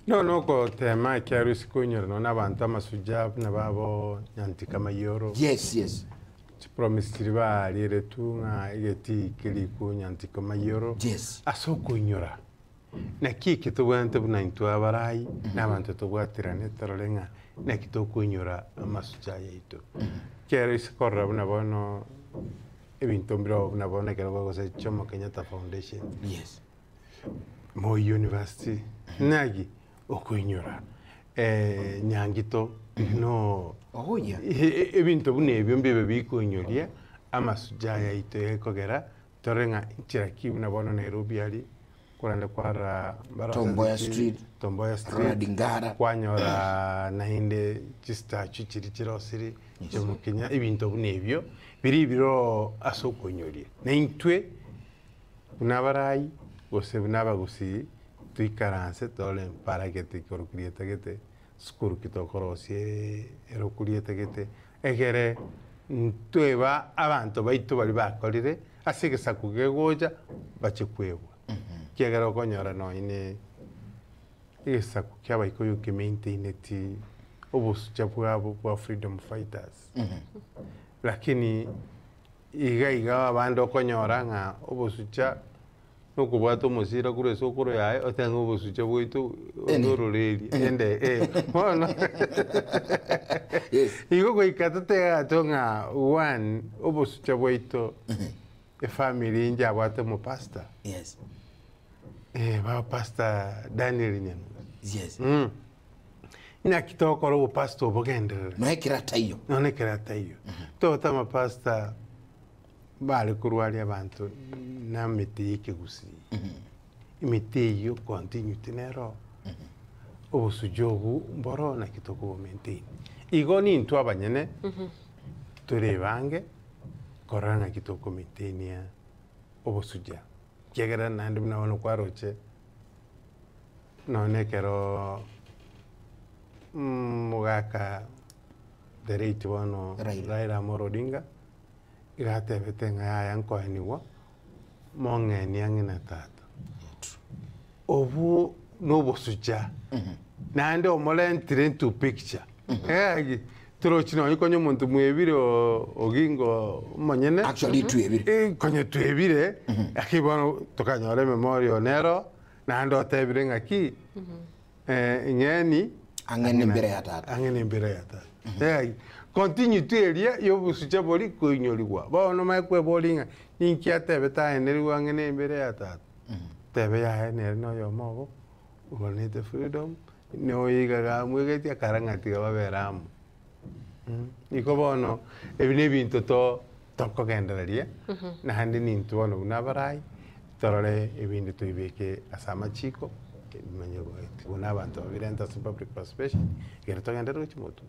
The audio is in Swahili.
No ko tema kiaru sikunyora no nabantu amasujab nababo nyantika mayoro. Yes. Promise tiriba lire tunga igeti kili ku nyantika mayoro. Yes. Aso kunyora. Na kiki to wante buna intu abarai nabantu to bwatirane tarolenga na kito kunyora amasuja yeito. Kiaru sikorra buna bono ebintu mbiro buna bono kero go se Jomo Kenyatta Foundation. Yes. Moi University. Nagi okuinyora nyangito no ebintu bune ebyo mbibe bikunyoria amasuja yaito ekogera torenga chiraki na bono Nairobi ali kuranda kwara Tomboya Street Dingara kwanyora nainde chistachu chirosiri Jomo Kenya ebintu bune ebyo biro asokunyoria na intwe unabarai gose unabagusi tuikaranse tole para que te korukrieta gete skuru kitokorosie erokurieta gete egere ntweba abantu baitu bali bakorire asige sakuge goja bachekwebwa kiagera konyora no ine isaku kyabaiko yuke maintain ti obusu chapwabo kwa freedom fighters lakini iga abando konyora nga obusu cha nokubwata omusira kure sokoro yae otanga obusucha bwitu ondororeri ende mono Yes. Igo goikata tega tonga one obusucha bwitu family inja abwata mu pastor. Yes. Ba pastor Daniel Nyanu. Yes. Ina kitokoro bu pastor bogendere. No ekirata iyo. No kirata iyo. Totama pastor bali kurwali abantu na miti gusi imiti yo continue tinero obusujobu mboro na kitoko maintain igoni ntu abanyene turebange korana kitoko maintain ya obusuja kigera nandi mnabona kwaroche none kero mugaka dereit wano Raila Amolo Odinga igate betenga ya nkoeniwa mongeni angina tata obu no bosuja nande omolentire into picture trochino ikonyo muntu mwebire ogingo monyene Actually twebire konyo twebire akibono tokanyore memoria onero nande otebire ngaki ngeni angene mbere ya tata continue to area yo busucha boli kuinyoliwa bono maikwe bolinga ninki atebe taeneriwa ngene imbere ya tata tebe ya ene no yo mogo ubone the freedom no yiga mwegeti akarangati baberamu iko bono ebine bintu to tokogendereria na handi nintu bono unabarai torore ebindi tuibeke asama chiko manyogo eti unabantu babirenta public participation gerto gendero chimoto